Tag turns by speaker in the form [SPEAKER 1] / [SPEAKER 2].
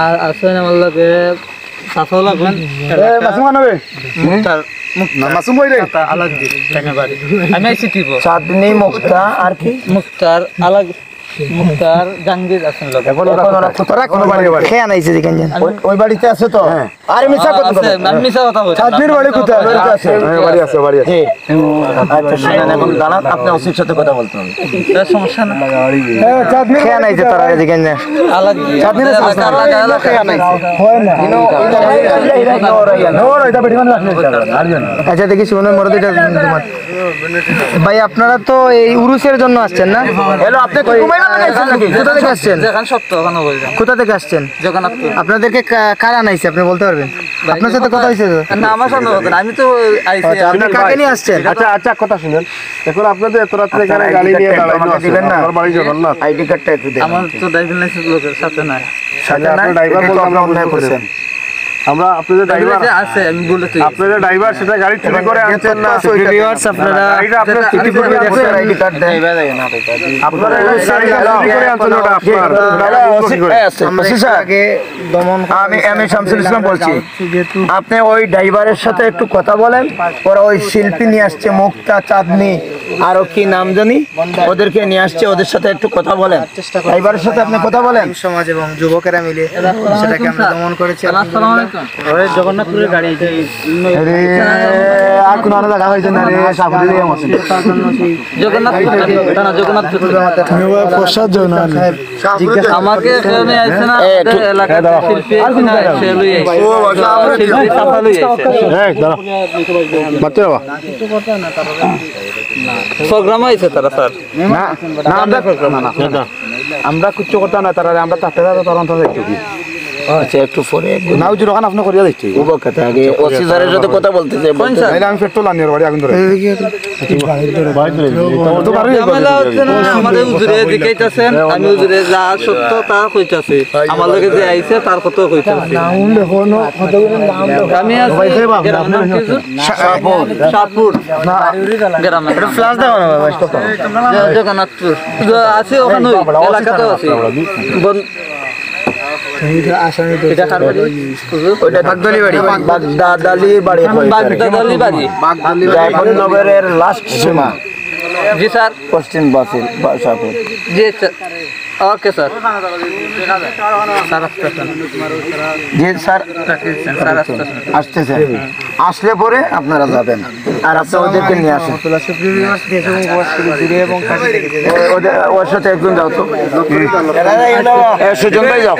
[SPEAKER 1] আর আসেন আমার লগে সাফা লাগবেন
[SPEAKER 2] মাসুম আনবে
[SPEAKER 1] মুক্তার
[SPEAKER 2] না মাসুম বই রে
[SPEAKER 1] আলাগ দি টাঙ্গাবাড়ি আমি আইছি দিব
[SPEAKER 3] চাঁদনি মুক্তা আর কি
[SPEAKER 1] মুক্তার আলাগ মুক্তার জাহাঙ্গীর আছেন লগে
[SPEAKER 2] এখন ওরা কোথায় কোন বাড়ি বাড়ি
[SPEAKER 3] খেয়ে আনাইছে দেখেন
[SPEAKER 2] ওই বাড়িতে আছে তো আরে মিছা কথা
[SPEAKER 1] আছে আমি মিছা কথা বলছি
[SPEAKER 2] চাঁদনির বাড়ি কোথায় বাড়িতে আছে বাড়ি আছে বাড়ি আছে
[SPEAKER 3] আচ্ছা শুনেন এখন দাঁড়ান আপনি ওসির সাথে কথা বলতে হবে
[SPEAKER 1] তার সমস্যা না
[SPEAKER 2] চাঁদনি
[SPEAKER 3] খেয়ে আনাইছে তারা দেখেন না
[SPEAKER 1] আলাগ দি আলাগ
[SPEAKER 3] খেয়ে আনাইছে
[SPEAKER 2] হয় না নোর এটা বেটি মানে রাখলে
[SPEAKER 3] আচ্ছা দেখি শুনুন মরদিটা ভাই আপনারা তো এই উরুসের জন্য আসছেন না হ্যালো আপনি কি কুমাইরা লাগাইছেন নাকি কোথা থেকে আসছেন
[SPEAKER 1] যেখান সত্য ওখানে বললাম
[SPEAKER 3] কোথা থেকে আসছেন
[SPEAKER 1] জগন্নাথপুর
[SPEAKER 3] আপনাদেরকে কারা আনাইছে আপনি বলতে পারবেন আপনার সাথে কথা হয়েছে তো
[SPEAKER 1] না আমার সামনে কথা না আমি তো আইছি
[SPEAKER 3] আপনি কাকে নিয়ে আসছেন
[SPEAKER 2] আচ্ছা আচ্ছা কথা শুনেন এখন আপনাদের এত রাত্রে এখানে গাড়ি নিয়ে দাঁড়াইনো দিবেন না আমার বাড়ি জগন্নাথ
[SPEAKER 3] আইডি কার্ডটা একটু দেন
[SPEAKER 1] আমার তো ড্রাইভিং লাইসেন্স লোকের সাথে নাই
[SPEAKER 2] সাথে আপনার ড্রাইভার বলতে আমরা অন্যায় করছেন আমরা আপনাদের ড্রাইভার
[SPEAKER 1] আছে আমি বলে তো
[SPEAKER 2] আপনাদের ড্রাইভার সেটা গাড়ি চুরি করে আনছেন না
[SPEAKER 3] ভিউয়ার্স আপনারা
[SPEAKER 2] গাড়িটা আপনার চুরি করে
[SPEAKER 3] দেখছেন আইডি কার্ড দেন
[SPEAKER 2] আপনারা গাড়ি চুরি করে আনছেন ওটা আপনার
[SPEAKER 3] আগে দমন আমি শামসুল ইসলাম বলছি আপনি ওই ড্রাইভারের সাথে একটু কথা বলেন ওরা ওই শিল্পী নিয়ে আসছে মুক্তা চাঁদনি আরো কি নাম জানি ওদেরকে নিয়ে আসছে ওদের সাথে একটু কথা বলেন ড্রাইভারের সাথে আপনি কথা বলেন সমাজ এবং যুবকেরা মিলে সেটাকে আমরা দমন করেছি
[SPEAKER 1] আসসালামু আলাইকুম ওই জগন্নাথপুরের গাড়ি
[SPEAKER 2] আরে আর কোন আলাদা জায়গা হইছে না রে সাবরি দিয়ে মত
[SPEAKER 1] জগন্নাথপুর না জগন্নাথপুর
[SPEAKER 2] তুমি ওই প্রসাদ যাও না
[SPEAKER 1] আমাকে এখানে আইছে না এলাকা শিল্পী না সেলুই আইছে শিল্পী সাফা লই আইছে
[SPEAKER 2] এই দাঁড়া মাত্র বাবা
[SPEAKER 1] প্রোগ্রাম আইছে তারা স্যার
[SPEAKER 2] না না আমরা প্রোগ্রাম না আমরা কিছু কথা না তারা আমরা তাতে তরন্ত দেখতে কি
[SPEAKER 3] আচ্ছা একটু পরে
[SPEAKER 2] নাও যে দোকান আপনি করিয়া দেখতে
[SPEAKER 3] কথা আগে ওসি স্যারের সাথে কথা বলতেছে
[SPEAKER 2] তাইলে আমি পেট্রোল আনিয়ে বাড়ি আগুন ধরে
[SPEAKER 1] ঝামেলা হচ্ছে না আমাদের উজুরে দিকেইতাছেন আমি উজুরে যা সত্য তা কইতাছি আমার লগে যে আইছে তার কথা কইতাছি আমি আছি গ্রামের নাম কি শাহপুর গ্রামে
[SPEAKER 3] ফ্লাশ দাও না বাবা স্টপ
[SPEAKER 1] জগন্নাথপুর আছি ওখানে এলাকাতে আছি
[SPEAKER 3] বাগদালি বাড়ি
[SPEAKER 1] বাগদালি বাড়ি
[SPEAKER 3] নগরের লাস্ট সীমা
[SPEAKER 1] জি স্যার
[SPEAKER 3] পশ্চিম বাসিল বাসাপুর
[SPEAKER 1] জি ওকে স্যার
[SPEAKER 3] জি স্যার আসতেছে আসলে পরে আপনারা যাবেন আর আপনি ওদেরকে নিয়ে আসেন ওর সাথে একজন যাও তো সুজন ভাই যাও